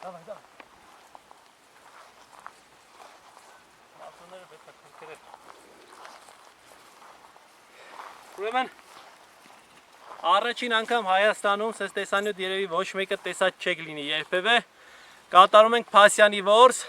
Давай, давай. Ասոները պետք է քրքրել։ Ուրեմն առաջին անգամ Հայաստանում սենց տեսանյութ երևի ոչ մեկը տեսած չեք լինի երբևէ կատարում ենք Փասյանի որս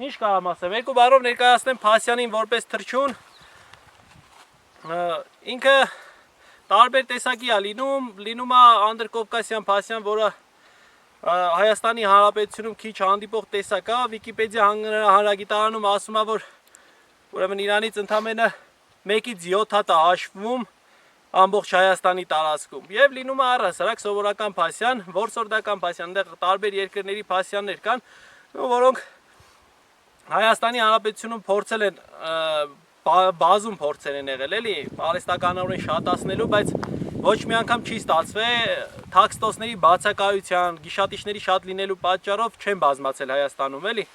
ինչ կարամ ասեմ, երկու բառով ներկայացնեմ Փասյանին որպես թռչուն ինքը տարբեր տեսակի է լինում է անդրկովկասյան Փասյան, որը Հայաստանի Հանրապետությունում քիչ հանդիպող տեսակ է, Վիկիպեդիա հանրագիտարանում ասում է, որ ուրեմն Իրանից ընդամենը 1-ից 7 հատ է հաշվում ամբողջ Հայաստանի տարածքում եւ լինում է առհասարակ սովորական Փասյան, որսորդական Փասյան, այնտեղ տարբեր երկրների Փասյաններ կան, որոնք Հայաստանի Հանրապետությունում փորձել են բազում փորձեր են եղել, էլի, արհեստականորեն շատացնելու, բայց ոչ մի անգամ չի ստացվել, թաքստոսների բացակայության, գիշատիչների շատ լինելու պատճառով չեն բազմացել Հայաստանում, էլի։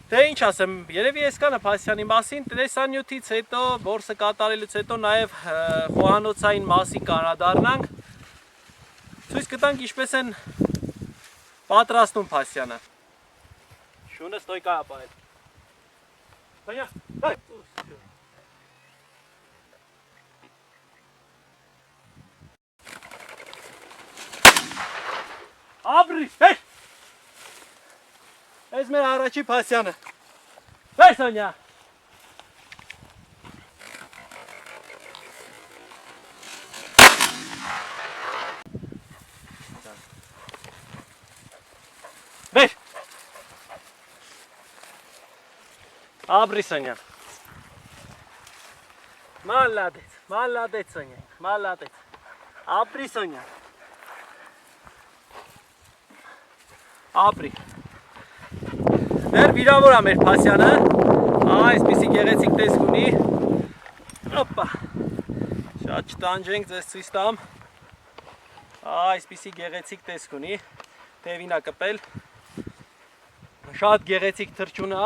Դե ինչ ասեմ, երևի այսքանը Փասյանի մասին, տեսանյութից հետո, որսը կատարելուց հետո նաև խոհանոցային մասին կանրադառնանք, ցույց կտանք ինչպես են պատրաստում Փասյանը։ Շունը ստոյկա ապահել։ Понятно? Дай. Абри, эй! Այս մեր առաջի Փասյանը։ Վեր Սոնյա։ Վեր։ Абри Սոնյա։ Молодец, Соня, молодец. Ապրի Սոնյա։ Ապրի։ Դեռ վիրավոր է մեր Փասյանը։ Այսպիսի գեղեցիկ տեսք ունի։ Հոպա։ Շատ չտանջենք, ձեզ ցույց տամ։ Այսպիսի գեղեցիկ տեսք ունի։ Թևին է կպել։ Շատ գեղեցիկ թռչուն է։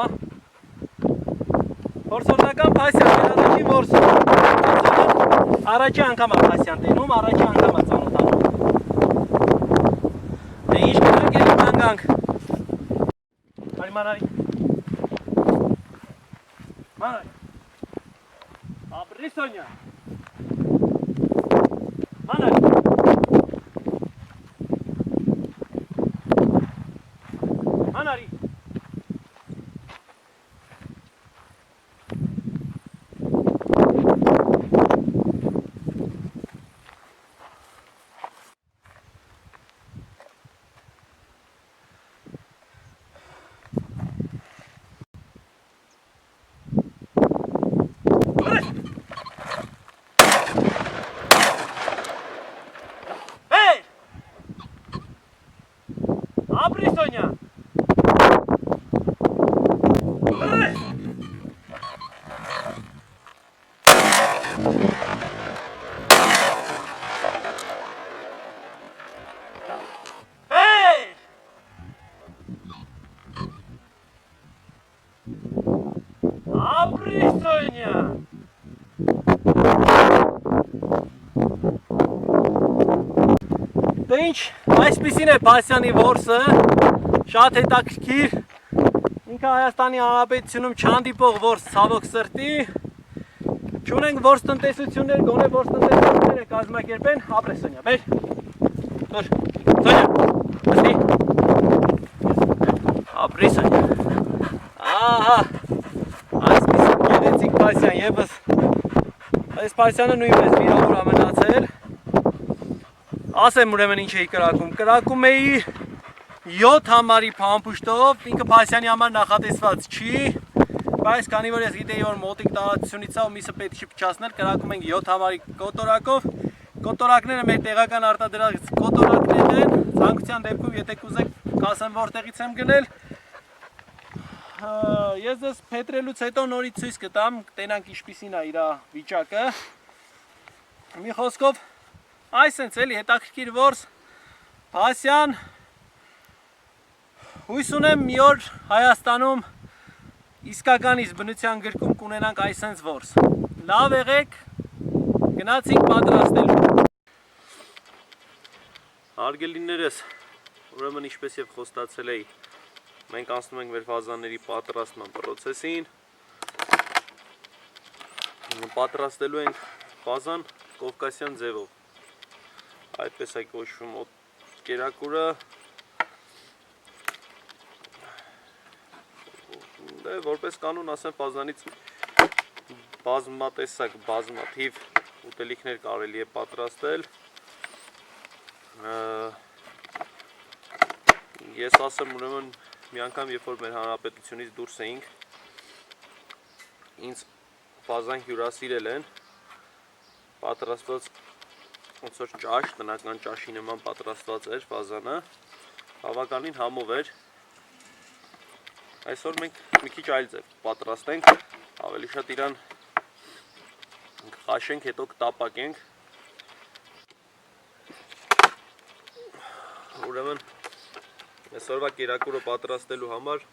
Որսորդական Փասյան, առաջին որս։ Առաջի անգամ է Փասյան տենում, առաջի անգամ է ծանոթանում։ Դե ինչ կնանք էլի կանգանք։ Արի մանարի։ Մանարի։ Ապրի Սոնյա։ Մանարի։ Մանարի։ Ապրի Սոնյա։ Ապրի Սոնյա։ Դե ինչ, այսպիսին է Փասյանի որսը, շատ հետաքրքիր, ինքը Հայաստանի Հանրապետությունում չհանդիպող որս ցավոք սրտի, չունենք որս տնտեսություններ, գոնե որս տնտեսությունները կազմակերպեն, ապրե Սոնյա, բեր, դուր, Սոնյա, ասի, ապրի Սոնյա, ահա, այսպիսին գեղեցիկ Փասյան եվս, այս Փասյանը նույնպես վիրավոր է մնացել, ասեմ ուրեմն ինչ էի կրակում էի 7 համարի փամփուշտով, ինքը Փասյանի համար նախատեսված չի, բայց քանի որ ես գիտեի որ մոտիկ տարածությունից է ու միսը պետք չի փչացնել, կրակում ենք 7 համարի կոտորակով, կոտորակները մեր տեղական արտադրած կոտորակներն են, ցանկության դեպքում եթե կուզեք կասեմ որտեղից եմ գնել, ես ձեզ փետրելուց հետո նորից ցույց կտամ, կտենանք ինչպիսին է իր վիճակը, մի խոսքով այսենց էլի հետաքրքիր որս, Փասյան, հույս ունեմ մի օր Հայաստանում իսկականից բնության գրքում կունենանք այսենց որս, լավ եղեք, գնացինք պատրաստելու։ Արգելիներս, ուրեմն ինչպես եւ խոստացել էի, մենք անցնում ենք մեր ֆազաների պատրաստման process-ին։ Պատրաստելու ենք ֆազան կովկասյան ձևով։ Այդպես է կոչվում կերակուրը։ Դե որպես կանոն ասեմ, ֆազանից բազմատեսակ, բազմաթիվ ուտելիքներ կարելի է պատրաստել։ Ես ասեմ, ուրեմն մի անգամ, երբ որ մեր հանրապետությունից դուրս էինք, ինձ ֆազան հյուրասիրել են, պատրաստված ոնց որ ճաշ, տնական ճաշի նման պատրաստված էր ֆազանը, բավականին համով էր։ Այսօր մենք մի քիչ այլ ձև պատրաստենք, ավելի շատ իրան կխաշենք, հետո կտապակենք։ Ուրեմն այսօրվա կերակուրը պատրաստելու համար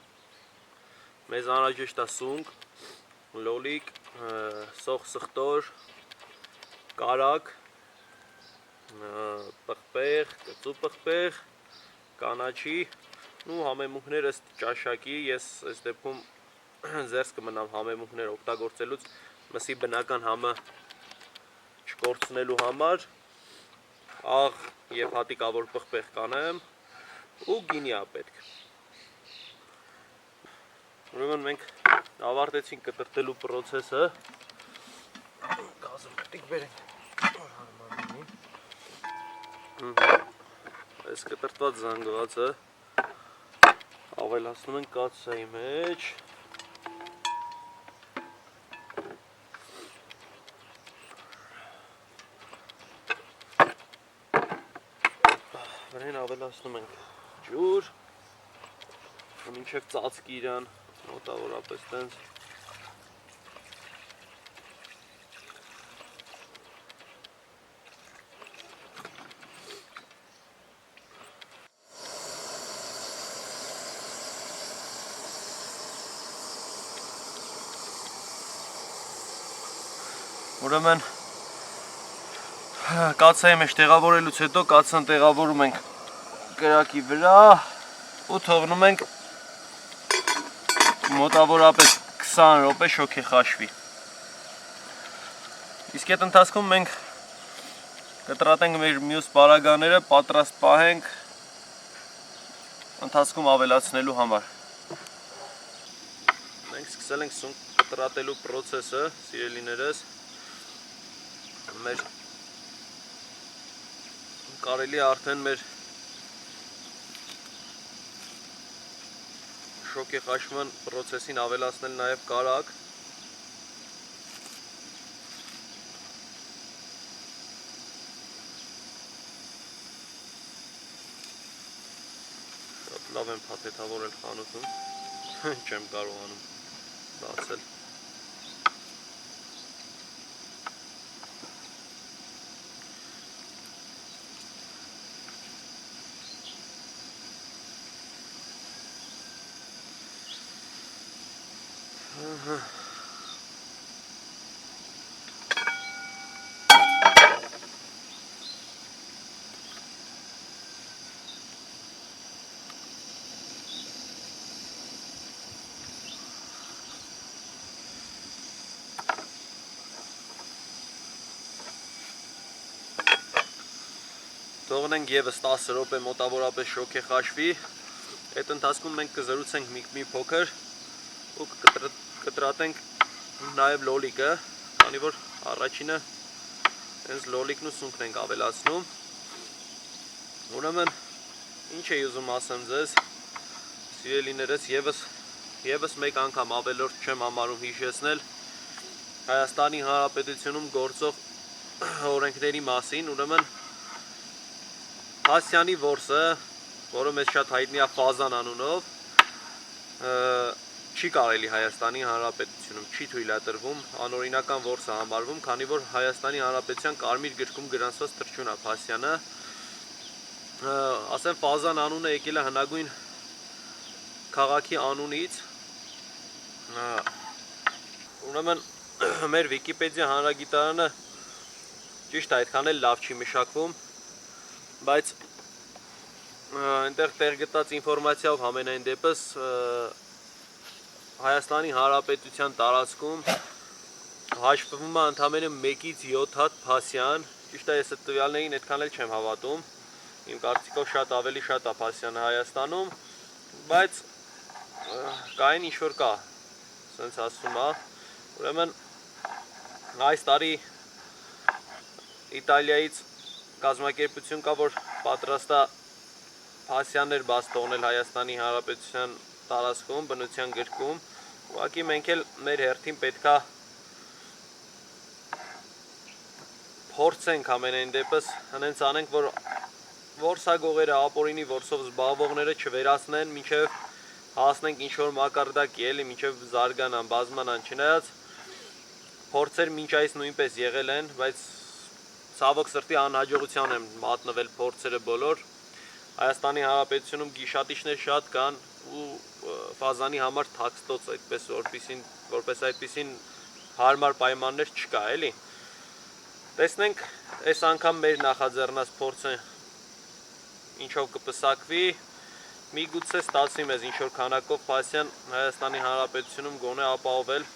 մեզ անհրաժեշտ է սունկ, լոլիկ, սոխ սխտոր, կարակ, պղպեղ, կծու պղպեղ, կանաչի ու համեմունքներ ըստ ճաշակի։ Ես այս դեպքում ձեռս կմնամ համեմունքներ օգտագործելուց մսի բնական համը չկորցնելու համար, աղ եւ հատիկավոր պղպեղ կանեմ ու գինի է պետք։ Ուրեմն մենք ավարտեցինք կտրտելու process-ը։ Գազը պետք բերենք։ Այս կտրտված զանգվածը ավելացնում ենք կաթսայի մեջ։ Վրան ավելացնում ենք ջուր, մինչև ծածկի իրան, մոտավորապես տենց։ Ուրեմն կաթսայի մեջ տեղավորելուց հետո կաթսան տեղավորում ենք կրակի վրա ու թողնում ենք մոտավորապես 20 րոպե շոգի խաշվի։ Իսկ այդ ընթացքում մենք կտրատենք մեր մյուս պարագաները, պատրաստ պահենք ընթացքում ավելացնելու համար։ Մենք սկսել ենք սունկ կտրատելու process-ը, սիրելիներս։ Մեր կարելի է արդեն մեր շոգի խաշվման process-ին ավելացնել նաև կարակ։ Շատ լավ եմ փաթեթավորել խանութում, չեմ կարողանում բացել։ Թողնենք եւս 10 րոպե մոտավորապես շոգի խաշվի։ Այդ ընթացքում մենք կզրուցենք մի փոքր ու կտրատենք նաև լոլիկը, քանի որ առաջինը հենց լոլիկն ու սունկն ենք ավելացնում։ Ուրեմն ինչ էի ուզում ասեմ ձեզ, սիրելիներս, եւս մեկ անգամ ավելորդ չեմ համարում հիշեցնել Հայաստանի Հանրապետությունում գործող օրենքների մասին, ուրեմն Հասյանի որսը, որը մեզ շատ հայտնի է Ֆազան անունով, չի կարելի Հայաստանի Հանրապետությունում, չի թույլատրվում, անօրինական որս է համարվում, քանի որ Հայաստանի Հանրապետության կարմիր գրքում գրանցված թռչուն է Հասյանը։ Ասեմ, Ֆազան անունը եկել է հնագույն քաղաքի անունից։ Ուրեմն մեր Վիկիպեդիա հանրագիտարանը ճիշտ այդքան էլ լավ չի մշակվում, բայց այնտեղ տեղ գտած ինֆորմացիայով համենայն դեպս Հայաստանի Հանրապետության տարածքում հաշվվում է ընդամենը 1-ից 7 հատ փասյան, ճիշտ է ես այդ տվյալներին այդքան էլ չեմ հավատում, իմ կարծիքով շատ ավելի շատ է փասյանը Հայաստանում, բայց կային ինչ-որ կա, սենց ասում է, ուրեմն այս տարի Իտալիայից կազմակերպություն կա, որ պատրաստ է փասյաններ բաց թողնել Հայաստանի Հանրապետության տարածքում, բնության գրքում, ուղղակի մենք էլ մեր հերթին պետքա փորձենք ամենայն դեպս հենց անենք, որ որսագողերը, ապօրինի որսով զբաղվողները չվերացնեն, մինչև հասնենք ինչ-որ մակարդակի, էլի, մինչև զարգանան, բազմանան, չնայած փորձեր մինչ այս նույնպես եղել են, բայց ցավոք սրտի անհաջողության են մատնվել փորձերը բոլոր։ Հայաստանի Հանրապետությունում գիշատիչներ շատ կան ու ֆազանի համար թաքստոց այդպես որպես այդպեսին հարմար պայմաններ չկա, էլի։ Տեսնենք այս անգամ մեր նախաձեռնած փորձը ինչով կպսակվի, միգուցե ստացվի մեզ ինչ-որ քանակով փասյան Հայաստանի Հանրապետությունում գոնե ապահովել։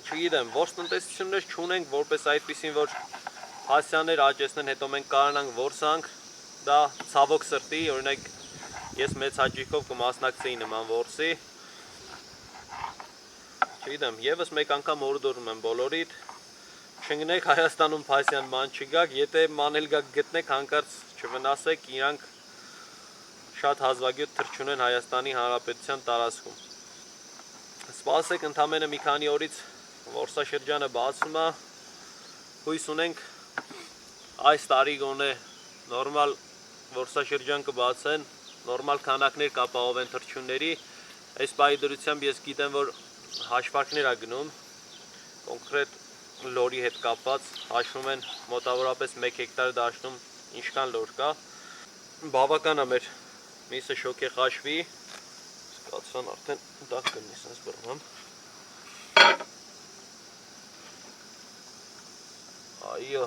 Չգիտեմ, որս տնտեսություններ չունենք որպես այդպեսին, որ փասյաններ աճեցնեն, հետո մենք կարողանանք որսանք, դա ցավոք սրտի, օրինակ ես մեծ հաճույքով կմասնակցեի նման որսի։ Չգիտեմ, եւս մեկ անգամ օրդորում եմ բոլորիդ, չընկնեք Հայաստանում փասյան ման չգաք, եթե մանել գաք գտնեք, հանկարծ չվնասեք, իրանք շատ հազվագյուտ թռչուն են Հայաստանի Հանրապետության տարածքում։ Սպասեք ընդամենը մի քանի օրից որսաշրջանը բացվում է, հույս ունենք այս տարի գոնե նորմալ որսաշրջան կբացեն, նորմալ քանակներ կապահովեն թռչունների, այս պահի դրությամբ ես գիտեմ, որ հաշվարկներ է գնում, կոնկրետ լորի հետ կապված, հաշվում են մոտավորապես 1 հեկտար դաշտում ինչքան լոր կա, բավական է մեր միսը շոկ է խաշվի, սկացան արդեն դակ կնի, սենց բռնամ, այո,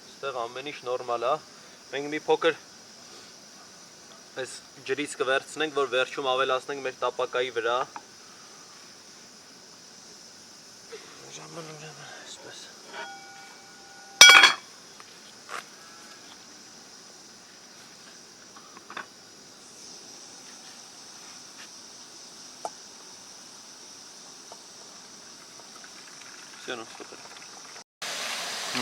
ստեղ ամեն ինչ նորմալ է, մենք մի փոքր այս ջրից կվերցնենք, որ վերջում ավելացնենք մեր տապակայի վրա, այսպես,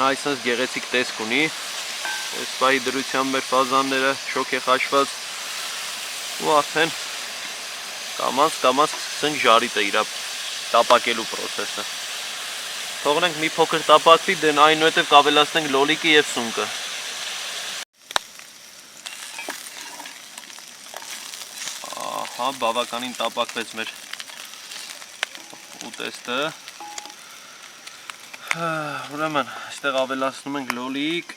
այսպես գեղեցիկ տեսք ունի, այս պահի դրությամբ մեր ֆազանները շոկ է խաշված ու արդեն կամաց սկսենք ժարիտը իրա տապակելու պրոցեսը։ Թողնենք մի փոքր տապակվի, դեն այնուհետև կավելացնենք լոլիկը և սունկը։ Ահա, բավականին տապակվեց մեր ուտեստը։ Ուրեմն, այստեղ ավելացնում ենք լոլիկ։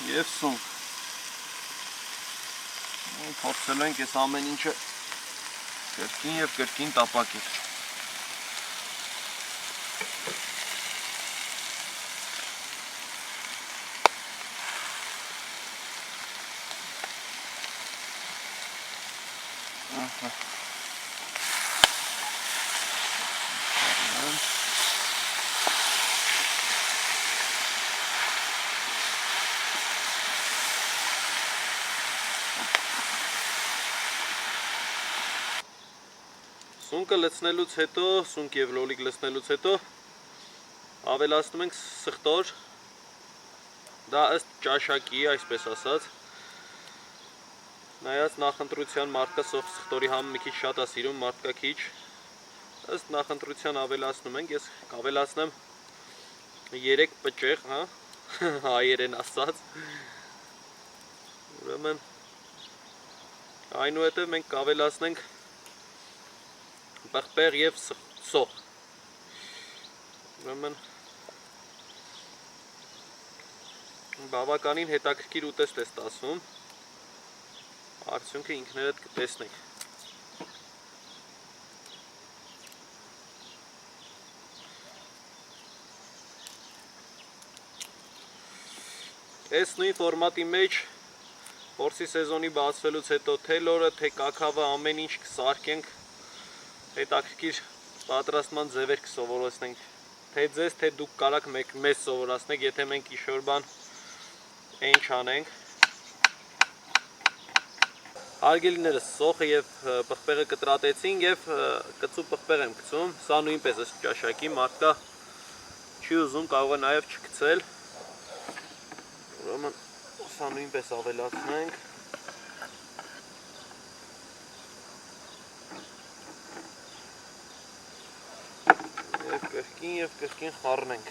Եվ սունկ, փորձել ենք ես ամեն ինչը կրկին և կրկին տապակել։ Սունկը լցնելուց հետո, սունկ և լոլիկ լցնելուց հետո ավելացնում ենք սխտոր, դա ըստ ճաշակի, այսպես ասած, նայած նախընտրության մարդկա սող սխտորի համը մի քիչ շատ է սիրում, մարդկա քիչ, ըստ նախընտրության ավելացնում ենք, ես կավելացնեմ 3 պճեղ, հայերեն ասած։ Ուրեմն այնուհետև մենք կավելացնենք պղպեղ եւ սոխ։ Ուրեմն բավականին հետաքրքիր ուտեստ է ստացվում։ Արդյունքը ինքներդ կտեսնեք։ Այս նույն ֆորմատի մեջ փորձի սեզոնի բացվելուց հետո թե լորը, թե կաքավը ամեն ինչ կսարքենք, հետաքրքիր պատրաստման ձևեր կսովորեցնենք, թե ձեզ, թե դուք կարաք մեզ սովորացնեք, եթե մենք ինչ-որ բան այն չանենք։ Հարգելիներս, սոխը եւ պղպեղը կտրատեցինք եւ կծու պղպեղ եմ գցում, սա նույնպես է ճաշակի, մարդկա չի ուզում, կարող է նաեւ չգցել։ Ուրեմն սա նույնպես ավելացնենք։ Եվ կրկին խառնենք։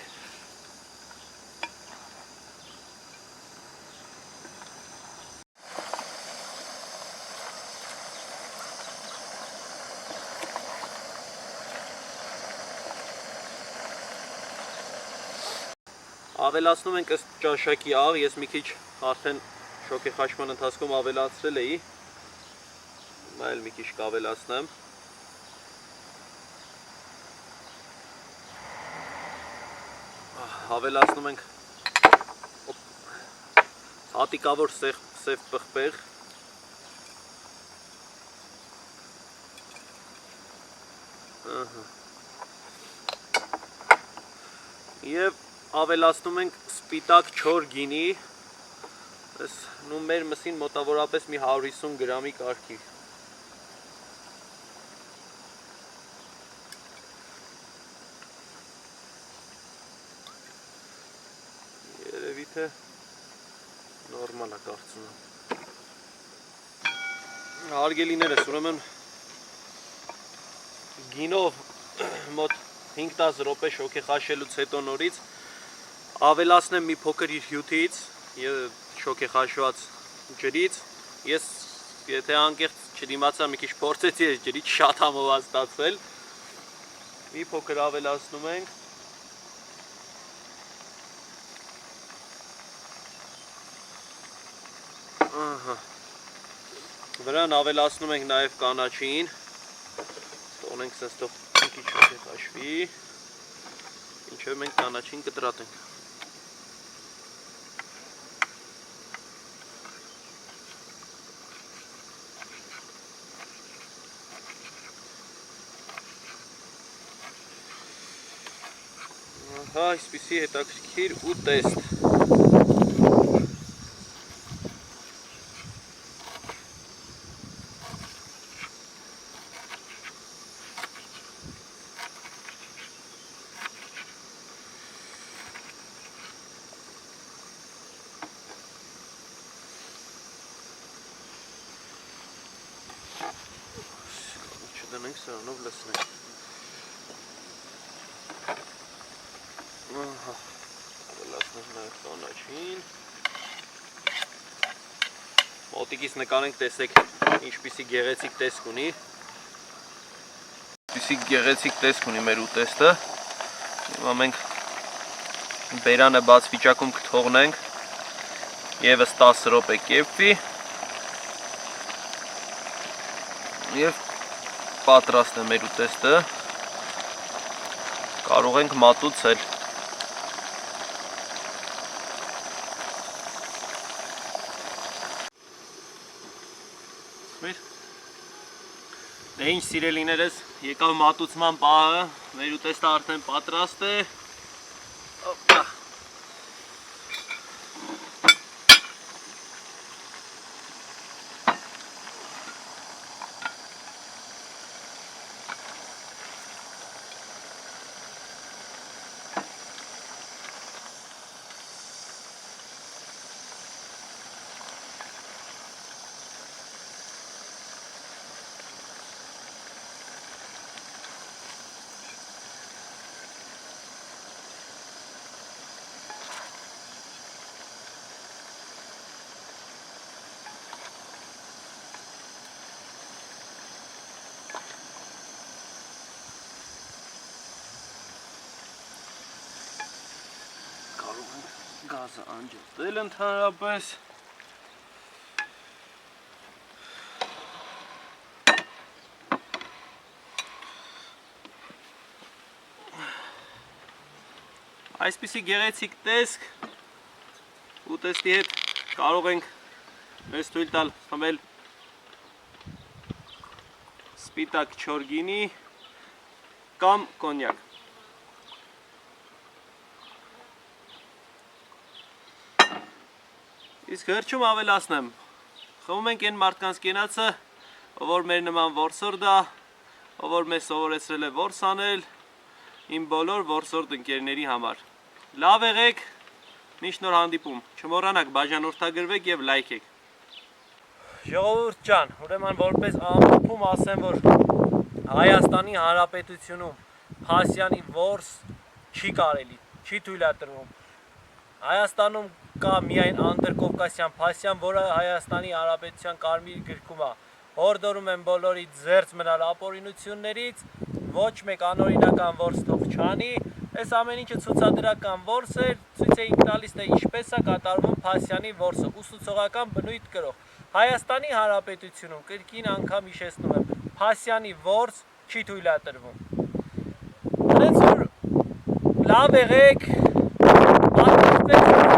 Ավելացնում ենք ըստ ճաշակի աղ, ես մի քիչ արդեն շոգեխաչման ընթացքում ավելացրել էի, այլ մի քիչ կավելացնեմ։ Ավելացնում ենք հատիկավոր սև պղպեղ, և ավելացնում ենք սպիտակ չոր գինի, մեր մսին մոտավորապես մի 150 գրամի կարգի։ Երևի թե նորմալ է կարծում եմ։ Հարգելիներս, ուրեմն գինով մոտ 5-10 րոպե շոգեխաշելուց հետո նորից ավելացնեմ մի փոքր իր հյութից, շոգեխաշված ջրից, ես եթե անկեղծ չդիմացա մի քիչ փորձեցի այս ջրից, շատ համով ստացվել, մի փոքր ավելացնում ենք, վրան ավելացնում ենք նաև կանաչին, տոնենք սենց թող մի քիչ շոգեխաշվի, ինչև մենք կանաչին կտրատենք։ Ահա, այսպիսի հետաքրքիր ուտեստ։ Չդնենք սրանով լսնենք։ Ավելացնենք նաև կանաչին։ Մոտիկից նկարենք, տեսեք ինչպիսի գեղեցիկ տեսք ունի։ Ինչպիսի գեղեցիկ տեսք ունի մեր ուտեստը։ Հիմա մենք բերանը բաց վիճակում կթողնենք, ևս 10 րոպե կեպվի և պատրաստ է մեր ուտեստը, կարող ենք մատուցել։ Դե ինչ սիրելիներս, եկավ մատուցման պահը, մեր ուտեստը արդեն պատրաստ է։ Գազը անջատել ընդհանրապես Այսպիսի գեղեցիկ տեսք ուտեստի հետ կարող ենք մեզ թույլ տալ խմել սպիտակ չորգինի կամ կոնյակ։ Իսկ հրճում ավելացնեմ, խմում ենք այն մարդկանց կենացը, ով որ մեր նման որսորդ է, ով որ մեզ սովորեցրել է որս անել, իմ բոլոր որսորդ ընկերների համար։ Լավ եղեք, մինչ նոր հանդիպում, չմոռանաք բաժանորդագրվեք և լայքեք։ Ժողովուրդ ջան, ուրեմն որպես ամփոփում ասեմ, որ Հայաստանի Հանրապետությունում փասյանի որս չի կարելի, չի թույլատրվում։ Հայաստանում կա միայն անդրկովկասյան փասյան, որը Հայաստանի Հանրապետության կարմիր գրքում է։ Հորդորում եմ բոլորի զերծ մնալ ապօրինություններից, ոչ մեկ անօրինական որս թող չանի։ Այս ամեն ինչը ցուցադրական որս էր, ցույց էինք տալիս, թե ինչպես է կատարվում փասյանի որսը, ուսուցողական բնույթ կրող։ Հայաստանի Հանրապետությունում կրկին անգամ հիշեցնում եմ, փասյանի որս չի թույլատրվում։ Հենց որ լավ եղեք, պատրաստվեք